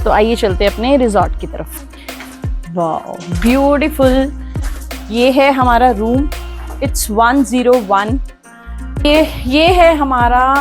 तो आइए चलते हैं अपने रिजॉर्ट की तरफ। वाओ ब्यूटीफुल, ये है हमारा रूम, इट्स 101। ये है हमारा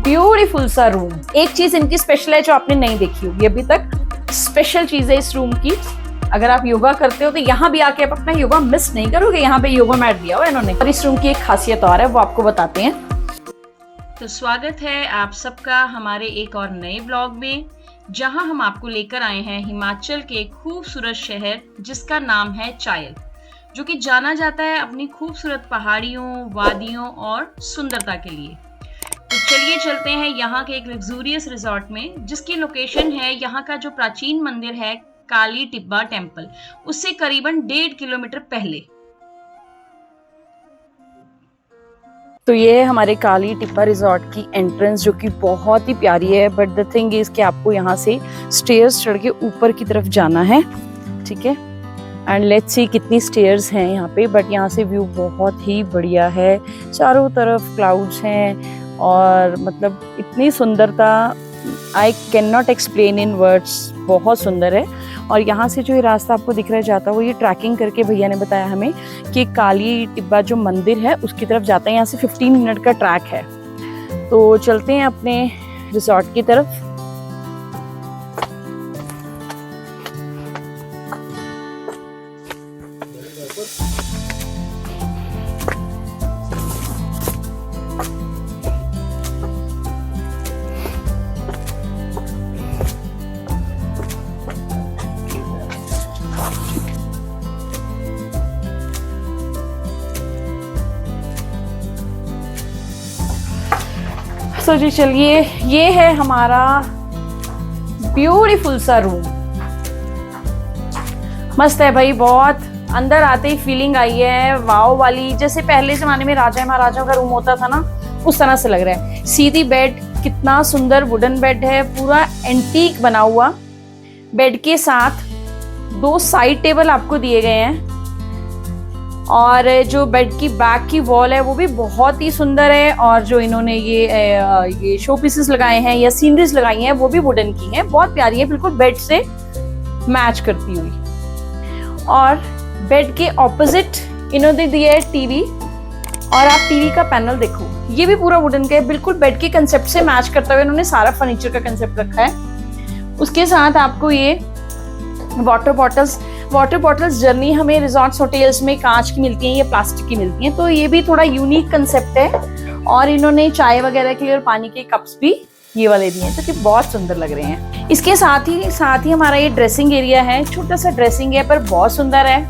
ब्यूटीफुल सा रूम। एक चीज इनकी स्पेशल है जो आपने नहीं देखी होगी अभी तक, स्पेशल चीज है इस रूम की। अगर आप योगा करते हो तो यहाँ भी आके आप अपना योगा मिस नहीं करोगे। यहाँ पे योगा मैट दिया हुआ है इन्होंने। और इस रूम की एक खासियत और है, वो आपको बताते हैं। तो स्वागत है आप सबका हमारे एक और नए ब्लॉग में, जहां हम आपको लेकर आए हैं हिमाचल के खूबसूरत शहर जिसका नाम है चायल, जो कि जाना जाता है अपनी खूबसूरत पहाड़ियों, वादियों और सुंदरता के लिए। तो चलिए चलते हैं यहाँ के एक लग्जूरियस रिजॉर्ट में, जिसकी लोकेशन है यहाँ का जो प्राचीन मंदिर है काली टिब्बा टेम्पल, उससे करीबन 1.5 किलोमीटर पहले। तो ये है हमारे काली टिब्बा रिजॉर्ट की एंट्रेंस, जो कि बहुत ही प्यारी है। बट द थिंग इज कि आपको यहाँ से स्टेयर्स चढ़ के ऊपर की तरफ जाना है, ठीक है। एंड लेट्स सी कितनी स्टेयर्स हैं यहाँ पे। बट यहाँ से व्यू बहुत ही बढ़िया है, चारों तरफ क्लाउड्स हैं और मतलब इतनी सुंदरता I can not explain in words, बहुत सुंदर है। और यहाँ से जो ये रास्ता आपको दिख रहा जाता है, वो ये ट्रैकिंग करके भैया ने बताया हमें कि काली टिब्बा जो मंदिर है उसकी तरफ जाता है। यहाँ से 15 मिनट का ट्रैक है। तो चलते हैं अपने रिजॉर्ट की तरफ। तो जी चलिए, ये है हमारा ब्यूटीफुल सा रूम। मस्त है भाई, बहुत अंदर आते ही फीलिंग आई है वाओ वाली, जैसे पहले जमाने में राजा महाराजाओं का रूम होता था ना, उस तरह से लग रहा है। सीधी बेड, कितना सुंदर वुडन बेड है, पूरा एंटीक बना हुआ। बेड के साथ 2 साइड टेबल आपको दिए गए हैं और जो बेड की बैक की वॉल है वो भी बहुत ही सुंदर है। और जो इन्होंने ये शो पीसेस लगाए हैं या सीनरीज लगाई हैं वो भी वुडन की हैं, बहुत प्यारी है, बिल्कुल बेड से मैच करती हुई। और बेड के ऑपोजिट इन्होंने दिया है टीवी, और आप टीवी का पैनल देखो, ये भी पूरा वुडन का है, बिल्कुल बेड के कंसेप्ट से मैच करता हुआ इन्होंने सारा फर्नीचर का कंसेप्ट रखा है। उसके साथ आपको ये वाटर बॉटल्स जर्नी हमें रिजॉर्ट्स होटल्स में कांच की मिलती हैं या प्लास्टिक की मिलती हैं, तो ये भी थोड़ा यूनिक कंसेप्ट है। और इन्होंने चाय वगैरह के लिए और पानी के कप्स भी ये वाले दिए हैं, जो कि बहुत सुंदर लग रहे हैं। इसके साथ ही हमारा ये ड्रेसिंग एरिया है, छोटा सा ड्रेसिंग है पर बहुत सुंदर है।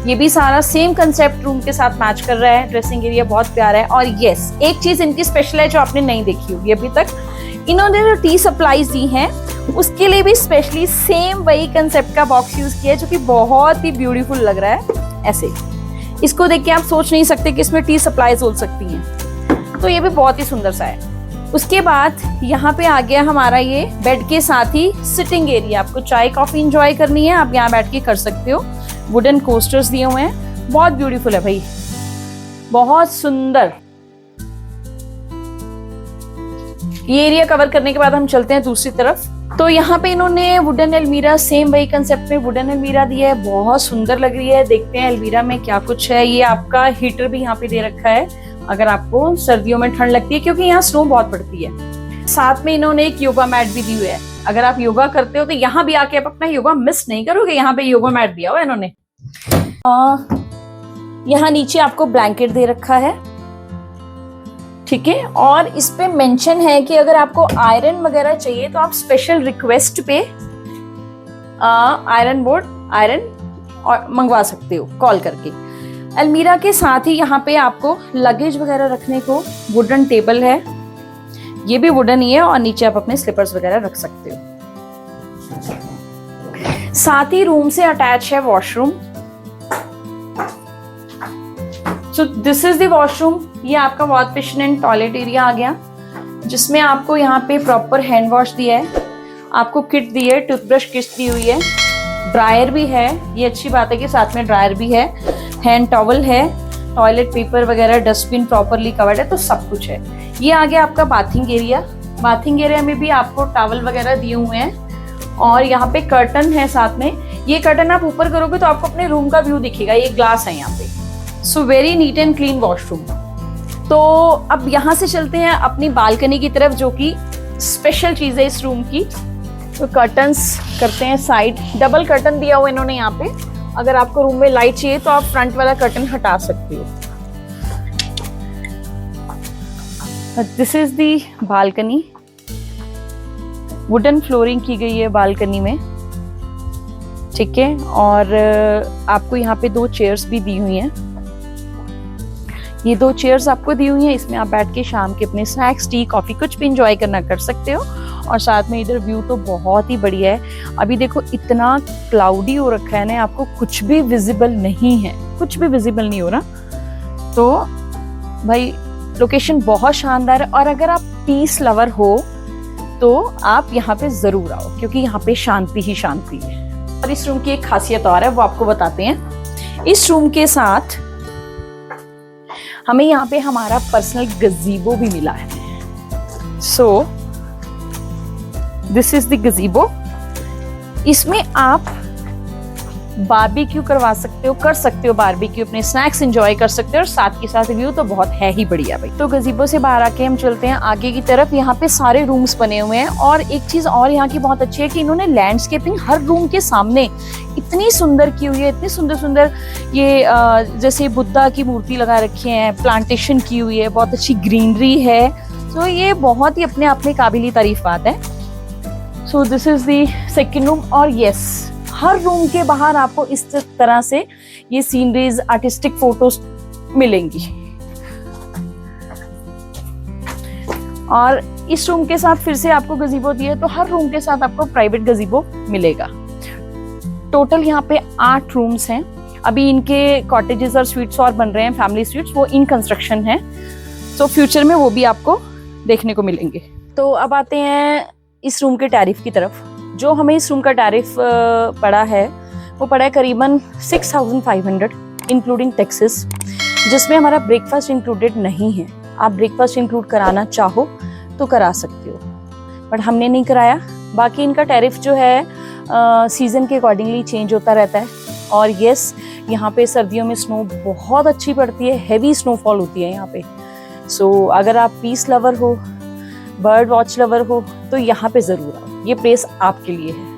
ये भी सारा सेम कंसेप्ट रूम के साथ मैच कर रहा है। ड्रेसिंग एरिया बहुत प्यारा है। और यस, एक चीज इनकी स्पेशल है जो आपने नहीं देखी होगी अभी तक, इन्होंने जो टी सप्लाईज दी हैं उसके लिए भी स्पेशली सेम वही कंसेप्ट का बॉक्स यूज किया है, जो कि बहुत ही ब्यूटीफुल लग रहा है। ऐसे इसको देख के आप सोच नहीं सकते कि इसमें टी सप्लाईज हो सकती हैं, तो ये भी बहुत ही सुंदर सा है। उसके बाद यहाँ पे आ गया हमारा ये बेड के साथ ही सिटिंग एरिया। आपको चाय कॉफी इंजॉय करनी है, आप यहाँ बैठ के कर सकते हो। वुडन कोस्टर्स दिए हुए हैं, बहुत ब्यूटीफुल है भाई, बहुत सुंदर। ये एरिया कवर करने के बाद हम चलते हैं दूसरी तरफ। तो यहाँ पे इन्होंने वुडन अलमीरा, सेम वही कंसेप्ट में वुडन अलमीरा दिया है, बहुत सुंदर लग रही है। देखते हैं अलमीरा में क्या कुछ है। ये आपका हीटर भी यहाँ पे दे रखा है, अगर आपको सर्दियों में ठंड लगती है, क्योंकि यहाँ स्नो बहुत पड़ती है। साथ में इन्होंने एक योगा मैट भी दी हुई है, अगर आप योगा करते हो तो यहाँ भी आके आप अपना योगा मिस नहीं करोगे। यहाँ पे योगा मैट दिया हुआ है इन्होंने। यहाँ नीचे आपको ब्लैंकेट दे रखा है, ठीक है। और इस पे मेंशन है कि अगर आपको आयरन वगैरह चाहिए तो आप स्पेशल रिक्वेस्ट पे आयरन और मंगवा सकते हो कॉल करके। अलमीरा के साथ ही यहाँ पे आपको लगेज वगैरह रखने को वुडन टेबल है, ये भी वुडन ही है, और नीचे आप अपने स्लीपर्स वगैरह रख सकते हो। साथ ही रूम से अटैच है washroom. So this is the washroom. ये आपका wash basin and toilet area आ गया, जिसमें आपको यहाँ पे प्रॉपर हैंड वॉश दिया है, आपको किट दी है, टूथब्रश किट दी हुई है, ड्रायर भी है। ये अच्छी बात है कि साथ में ड्रायर भी है, हैंड टॉवल है, टॉयलेट पेपर वगैरह, डस्टबिन प्रॉपरली कवर्ड है, तो सब कुछ है। ये आ गया आपका बाथिंग एरिया। बाथिंग एरिया में भी आपको टॉवल वगैरह दिए हुए हैं, और यहाँ पे कर्टन है साथ में। ये कर्टन आप ऊपर करोगे तो आपको अपने रूम का व्यू दिखेगा। ये ग्लास है यहाँ पे। So very neat and clean washroom. तो अब यहाँ से चलते हैं अपनी बालकनी की तरफ, जो कि स्पेशल चीज है इस रूम की। तो कर्टन्स करते हैं साइड, डबल कर्टन दिया हुआ इन्होंने यहाँ पे। अगर आपको रूम में लाइट चाहिए तो आप फ्रंट वाला कर्टन हटा सकते हो। This is the balcony. Wooden flooring की गई है बालकनी में, ठीक है। और आपको यहाँ पे 2 चेयर्स भी दी हुई हैं। ये 2 चेयर्स आपको दी हुई हैं, इसमें आप बैठ के शाम के अपने स्नैक्स, टी, कॉफी कुछ भी इंजॉय करना कर सकते हो। और साथ में इधर व्यू तो बहुत ही बढ़िया है। अभी देखो इतना क्लाउडी हो रखा है ना, आपको कुछ भी विजिबल नहीं है, कुछ भी विजिबल नहीं हो रहा। तो भाई लोकेशन बहुत शानदार है। और अगर आप पीस लवर हो तो आप यहाँ पे जरूर आओ, क्योंकि यहाँ पे शांति ही शांति है। और इस रूम की एक खासियत और है, वो आपको बताते हैं। इस रूम के साथ हमें यहाँ पे हमारा पर्सनल गज़ीबो भी मिला है। So this is the gazebo. इसमें आप बारबेक्यू करवा सकते हो, कर सकते हो बारबेक्यू, अपने स्नैक्स एंजॉय कर सकते हो। और साथ के साथ व्यू तो बहुत है ही बढ़िया भाई। तो गज़ीबो से बाहर आके हम चलते हैं आगे की तरफ। यहाँ पे सारे रूम्स बने हुए हैं। और एक चीज और यहाँ की बहुत अच्छी है कि इन्होंने लैंडस्केपिंग हर रूम के सामने इतनी सुंदर की हुई है, इतनी सुंदर सुंदर। ये जैसे बुद्धा की मूर्ति लगा रखी है, प्लांटेशन की हुई है, बहुत अच्छी ग्रीनरी है। तो ये बहुत ही अपने आप में काबिल तारीफ बात है। So this is the second room. और यस, हर रूम के बाहर आपको इस तरह से ये सीनरीज, आर्टिस्टिक फोटोज मिलेंगी। और इस रूम के साथ फिर से आपको गज़ीबो दिया है, तो हर रूम के साथ आपको प्राइवेट गज़ीबो मिलेगा। टोटल यहाँ पे 8 रूम्स हैं। अभी इनके कॉटेजेस और स्वीट्स और बन रहे हैं, फैमिली स्वीट्स, वो इन कंस्ट्रक्शन है। तो फ्यूचर में वो भी आपको देखने को मिलेंगे। तो अब आते हैं इस रूम के टैरिफ की तरफ। जो हमें इस रूम का टैरिफ पड़ा है वो पड़ा है करीबन 6500 इंक्लूडिंग टैक्सेस, जिसमें हमारा ब्रेकफास्ट इंक्लूडेड नहीं है। आप ब्रेकफास्ट इंक्लूड कराना चाहो तो करा सकते हो, बट हमने नहीं कराया। बाकी इनका टैरिफ जो है सीजन के अकॉर्डिंगली चेंज होता रहता है। और यस, यहाँ पे सर्दियों में स्नो बहुत अच्छी पड़ती है, हैवी स्नोफॉल होती है यहाँ पे। सो अगर आप पीस लवर हो, बर्ड वॉच लवर हो, तो यहाँ पे जरूर आओ, ये प्लेस आपके लिए है।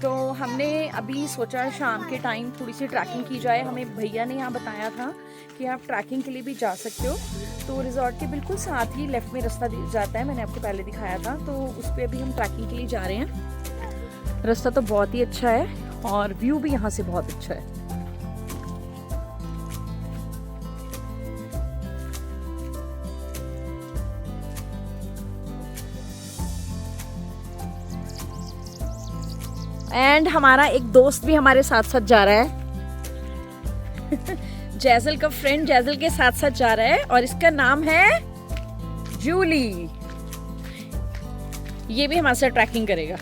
तो हमने अभी सोचा शाम के टाइम थोड़ी सी ट्रैकिंग की जाए। हमें भैया ने यहाँ बताया था कि आप ट्रैकिंग के लिए भी जा सकते हो। तो रिजॉर्ट के बिल्कुल साथ ही लेफ्ट में रास्ता जाता है, मैंने आपको पहले दिखाया था। तो उस पर अभी हम ट्रैकिंग के लिए जा रहे हैं। रास्ता तो बहुत ही अच्छा है और व्यू भी यहाँ से बहुत अच्छा है। एंड हमारा एक दोस्त भी हमारे साथ साथ जा रहा है। जैजल का फ्रेंड जैजल के साथ साथ जा रहा है और इसका नाम है जूली। ये भी हमारे साथ ट्रैकिंग करेगा।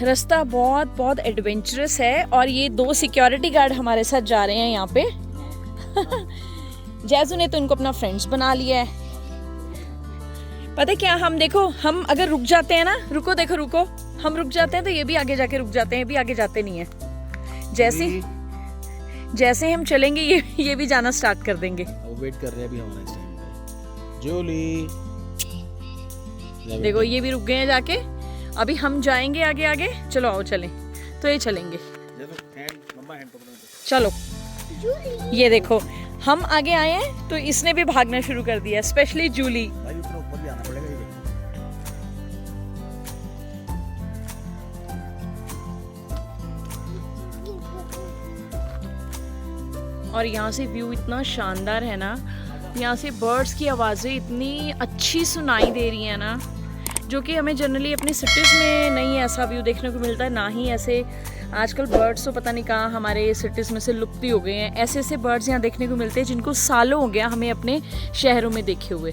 रास्ता बहुत बहुत एडवेंचरस है और ये 2 सिक्योरिटी गार्ड हमारे साथ जा रहे हैं यहाँ पे। जैजू ने तो इनको अपना फ्रेंड्स बना लिया है। पता है क्या, हम देखो, हम अगर रुक जाते हैं ना, रुको देखो रुको, हम रुक जाते हैं तो ये भी आगे जाके रुक जाते हैं, ये भी आगे जाते नहीं है। जैसे हम चलेंगे ये भी जाना स्टार्ट कर देंगे। वेट कर रहे हैं अभी हमारा इस टाइम पे। जूली देखो ये भी रुक गए हैं जाके। अभी हम जाएंगे आगे आगे। चलो आओ चलें। तो ये चलेंगे, चलो। ये देखो हम आगे आए हैं तो इसने भी भागना शुरू कर दिया, स्पेशली जूली। और यहाँ से व्यू इतना शानदार है ना, यहाँ से बर्ड्स की आवाज़ें इतनी अच्छी सुनाई दे रही है ना, जो कि हमें जनरली अपनी सिटीज़ में नहीं ऐसा व्यू देखने को मिलता है। ना ही ऐसे आजकल बर्ड्स तो पता नहीं कहाँ हमारे सिटीज़ में से लुप्त हो गए हैं। ऐसे ऐसे बर्ड्स यहाँ देखने को मिलते हैं जिनको सालों हो गया हमें अपने शहरों में देखे हुए।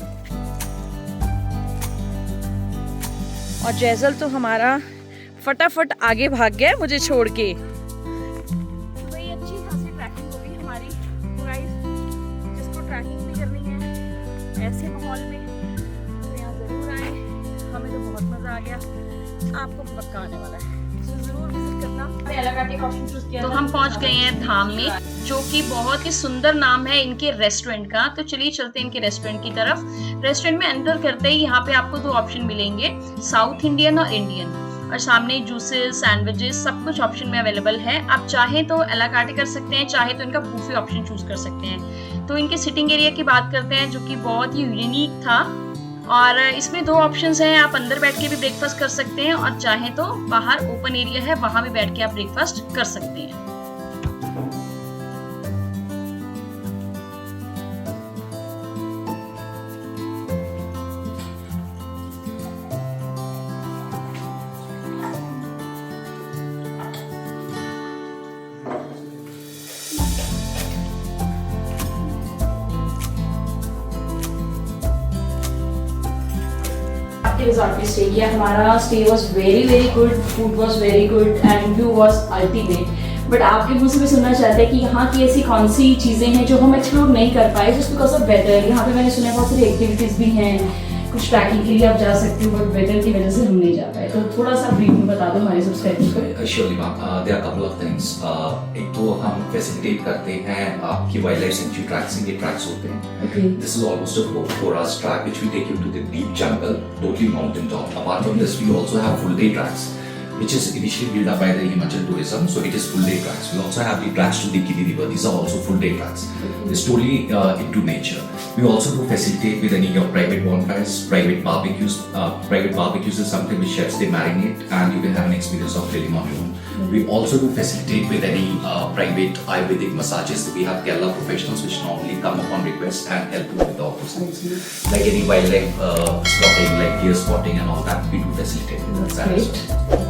और जैजल तो हमारा फटाफट आगे भाग गया मुझे छोड़ के। तो भाई अच्छी खासी ट्रैकिंग होगी हमारी। गाइस जिसको ट्रैकिंग भी करनी है ऐसे माहौल में तो यहाँ जरूर आए। हमें तो बहुत मजा आ गया, आपको पक्का आने वाला है, तो जरूर विजिट करना। तो हम पहुंच गए हैं धाम में, जो कि बहुत ही सुंदर नाम है इनके रेस्टोरेंट का। तो चलिए चलते हैं इनके रेस्टोरेंट की तरफ। रेस्टोरेंट में एंटर करते ही यहाँ पे आपको 2 ऑप्शन मिलेंगे, साउथ इंडियन और इंडियन, और सामने जूसेस, सैंडविचेस, सब कुछ ऑप्शन में अवेलेबल है। आप चाहें तो अला कार्टे कर सकते हैं, चाहे तो इनका बुफे ऑप्शन चूज कर सकते हैं। तो इनके सिटिंग एरिया की बात करते हैं, जो कि बहुत ही यूनिक था। और इसमें 2 ऑप्शंस हैं, आप अंदर बैठ के भी ब्रेकफास्ट कर सकते हैं और चाहें तो बाहर ओपन एरिया है, वहां भी बैठ के आप ब्रेकफास्ट कर सकते हैं। रिजॉर्ट पे स्टे किया। हमारा stay was very good, food was very good and view was ultimate. But आपके मुंह से भी सुनना चाहते हैं कि यहाँ की ऐसी कौन सी चीज़ें हैं जो हम एक्सप्लोर नहीं कर पाए, जस्ट बिकॉज ऑफ वेदर। यहाँ पे मैंने सुना बहुत सारी एक्टिविटीज़ भी हैं, कुछ ट्रैकिंग के लिए आप जा सकते हो, बट वेदर की वजह से हम नहीं जा पाए। तो थोड़ा सा ब्रीफ में बता दो हमारे सब्सक्राइबर्स को। Surely, ma'am. There are a couple of things. एक तो हम फैसिलिटेट करते हैं आपकी वाइल्ड लाइफ सेंचुरी ट्रैक्स, ये ट्रैक्स होते हैं। Okay. This is almost a 4 hours track which we take you to the deep jungle, totally mountain top. Apart from this, we also have full day tracks, which is initially built up by the Himachal Tourism, so it is full day tracks. We also have the tracks to the Kili River. These are also full day tracks. It's totally into nature. We also do facilitate with any of private bonfires, private barbecues. Private barbecues is something which chefs they marinate, and you can have an experience of grilling on your own. We also do facilitate with any private Ayurvedic massages. We have Kerala professionals which normally come upon request and help you with all those things. Like any wildlife spotting, like deer spotting and all that, we do facilitate with that as well.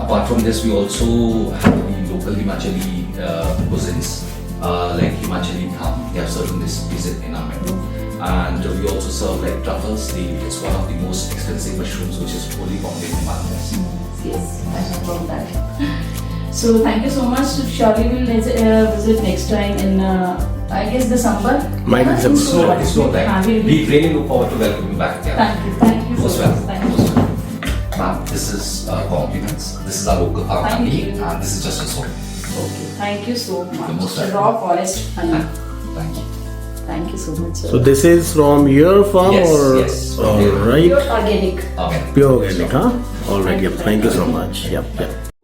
Apart from this, we also have the local Himachali cuisines, like Himachali Dham. They are serving this visit in our menu. And we also serve like truffles. It's one of the most expensive mushrooms which is fully found in Himalayas. Yes, I have found that. So thank you so much. Surely we'll visit next time in I guess December. Might be December. So it's not that. We really look forward to welcoming you back again. Thank you. Most so much. welcome. Thank you. so much. Ma'am, this is compliments. This is our local farm Thank honey, you. and this is just a salt. Okay. Thank you so You're much. most welcome. Raw forest honey. Thank you. Thank you so much. Sir. So this is from your farm Yes, or yes, from all here. right? Pure organic. Okay. Pure organic, huh? All right. Yep. Thank you so much. Yep. Yep.